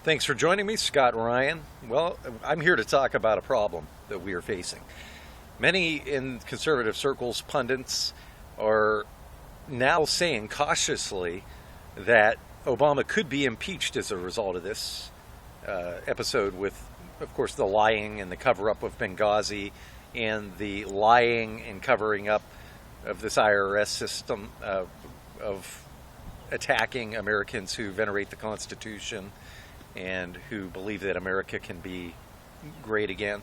Thanks for joining me, Scott Ryan. Well, I'm here to talk about a problem that we are facing. Many in conservative circles, pundits, are now saying cautiously that Obama could be impeached as a result of this episode with, of course, the lying and the cover-up of Benghazi and the lying and covering up of this IRS system of attacking Americans who venerate the Constitution and who believe that America can be great again.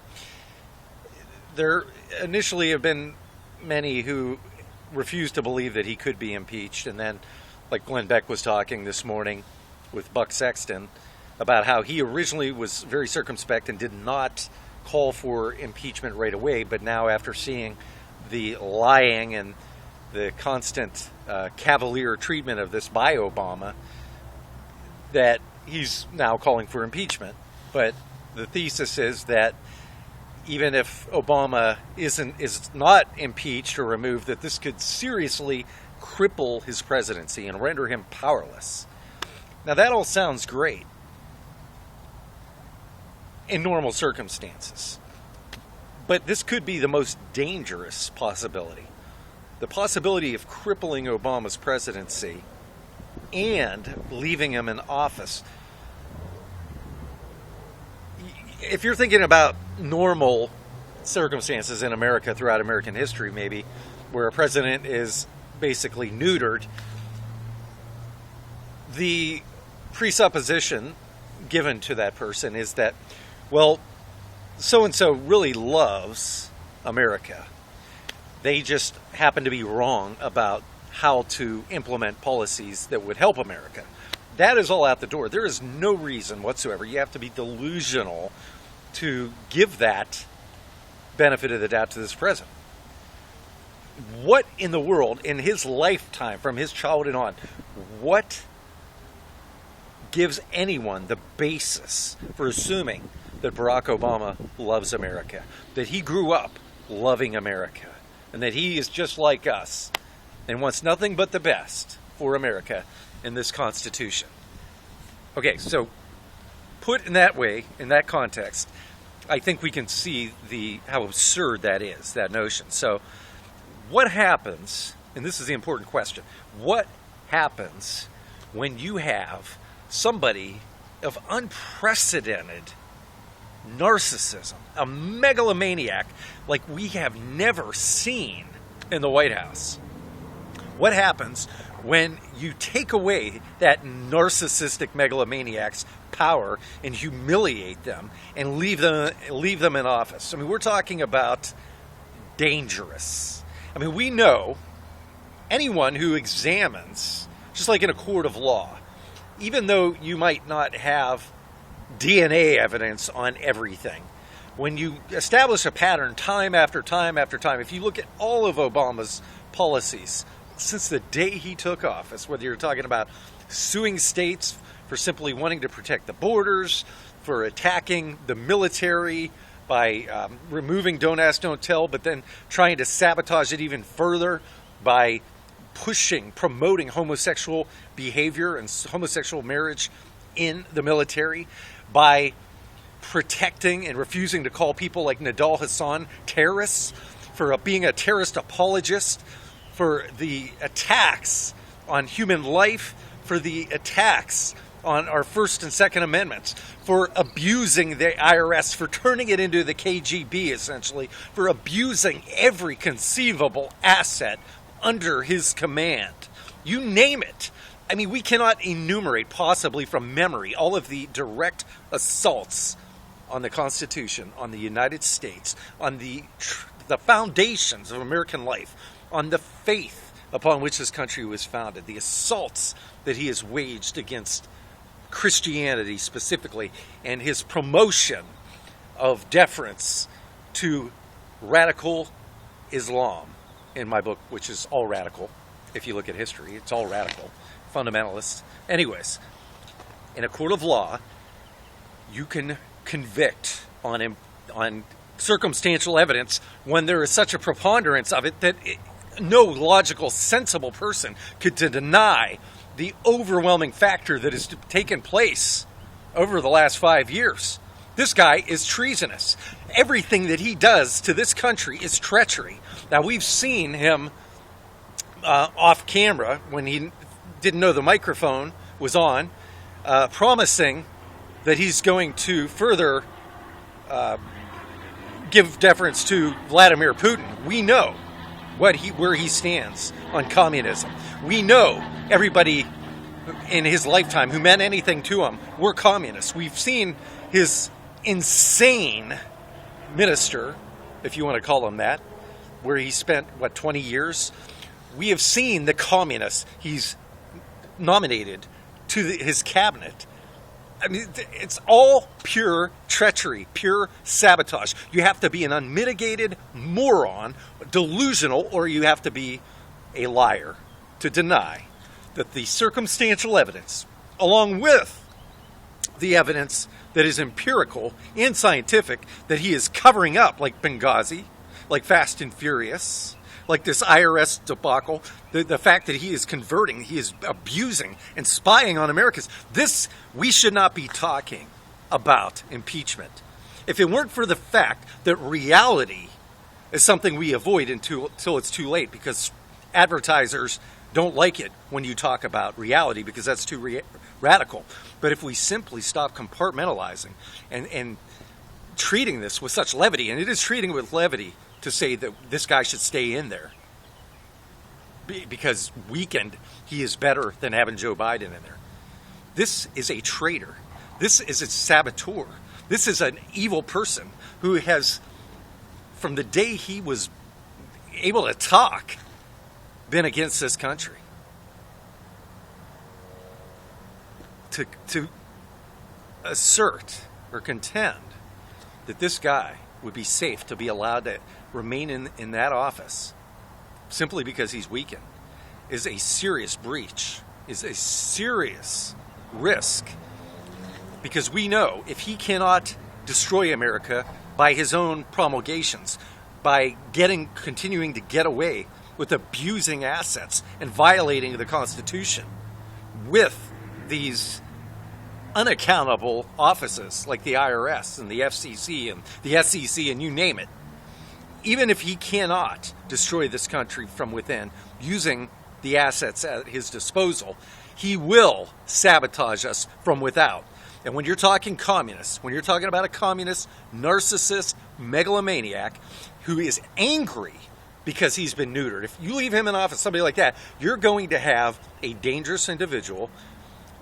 There initially have been many who refused to believe that he could be impeached, and then, like Glenn Beck was talking this morning with Buck Sexton about how he originally was very circumspect and did not call for impeachment right away, but now after seeing the lying and the constant cavalier treatment of this by Obama, that he's now calling for impeachment. But the thesis is that even if Obama is not impeached or removed, that this could seriously cripple his presidency and render him powerless. Now that all sounds great in normal circumstances, but this could be the most dangerous possibility. The possibility of crippling Obama's presidency and leaving him in office. If you're thinking about normal circumstances in America throughout American history, maybe, where a president is basically neutered, the presupposition given to that person is that, well, so-and-so really loves America. They just happen to be wrong about how to implement policies that would help America. That is all out the door. There is no reason whatsoever. You have to be delusional to give that benefit of the doubt to this president. What in the world, in his lifetime, from his childhood on, what gives anyone the basis for assuming that Barack Obama loves America, that he grew up loving America, and that he is just like us and wants nothing but the best for America in this Constitution? Okay, so put in that way, in that context, I think we can see how absurd that is, that notion. So what happens, and this is the important question, what happens when you have somebody of unprecedented narcissism, a megalomaniac like we have never seen in the White House? What happens when you take away that narcissistic megalomaniac's power and humiliate them and leave them in office? I mean, we're talking about dangerous. I mean, we know anyone who examines, just like in a court of law, even though you might not have DNA evidence on everything, when you establish a pattern time after time after time, if you look at all of Obama's policies since the day he took office, whether you're talking about suing states for simply wanting to protect the borders, for attacking the military by removing Don't Ask, Don't Tell, but then trying to sabotage it even further by promoting homosexual behavior and homosexual marriage in the military, by protecting and refusing to call people like Nidal Hasan terrorists, for being a terrorist apologist, for the attacks on human life, for the attacks on our First and Second Amendments, for abusing the IRS, for turning it into the KGB, essentially, for abusing every conceivable asset under his command. You name it. I mean, we cannot enumerate, possibly from memory, all of the direct assaults on the Constitution, on the United States, on the foundations of American life, on the faith upon which this country was founded, the assaults that he has waged against Christianity specifically, and his promotion of deference to radical Islam in my book, which is all radical. If you look at history, it's all radical, fundamentalists. Anyways, in a court of law, you can convict on circumstantial evidence when there is such a preponderance of it that no logical, sensible person could deny the overwhelming factor that has taken place over the last 5 years. This guy is treasonous. Everything that he does to this country is treachery. Now, we've seen him off camera when he didn't know the microphone was on, promising that he's going to further give deference to Vladimir Putin. We know where he stands on communism. We know everybody in his lifetime who meant anything to him were communists. We've seen his insane minister, if you want to call him that, where he spent, 20 years? We have seen the communists he's nominated to his cabinet. I mean, it's all pure treachery, pure sabotage. You have to be an unmitigated moron, delusional, or you have to be a liar to deny that the circumstantial evidence, along with the evidence that is empirical and scientific, that he is covering up, like Benghazi, like Fast and Furious, like this IRS debacle, the fact that he is converting, he is abusing and spying on Americans. This, we should not be talking about impeachment. If it weren't for the fact that reality is something we avoid until it's too late, because advertisers don't like it when you talk about reality, because that's too radical. But if we simply stop compartmentalizing and treating this with such levity, and it is treating it with levity to say that this guy should stay in there, because weakened, he is better than having Joe Biden in there. This is a traitor. This is a saboteur. This is an evil person who has, from the day he was able to talk, been against this country. To assert or contend that this guy would be safe to be allowed to remain in that office simply because he's weakened is a serious breach, is a serious risk. Because we know if he cannot destroy America by his own promulgations, by continuing to get away with abusing assets and violating the Constitution with these unaccountable offices like the IRS and the FCC and the SEC and you name it, even if he cannot destroy this country from within using the assets at his disposal, he will sabotage us from without. And when you're talking communists, when you're talking about a communist, narcissist, megalomaniac who is angry because he's been neutered, if you leave him in office, somebody like that, you're going to have a dangerous individual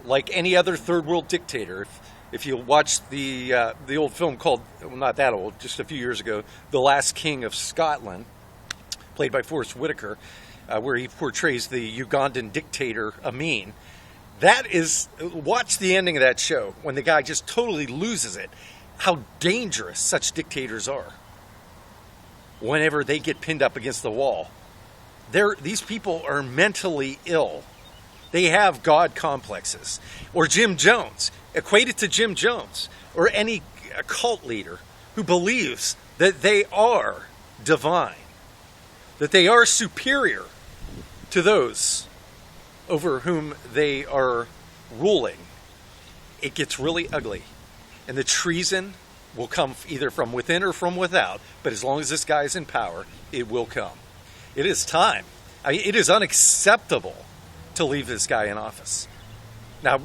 like any other third world dictator. If you watch the old film called, well, not that old, just a few years ago, The Last King of Scotland, played by Forrest Whitaker, where he portrays the Ugandan dictator Amin. Watch the ending of that show when the guy just totally loses it, how dangerous such dictators are whenever they get pinned up against the wall. These people are mentally ill. They have God complexes. Or Jim Jones, equated to Jim Jones, or any cult leader who believes that they are divine, that they are superior to those over whom they are ruling. It gets really ugly. And the treason will come either from within or from without, but as long as this guy is in power, it will come. It is time. It is unacceptable to leave this guy in office. Now,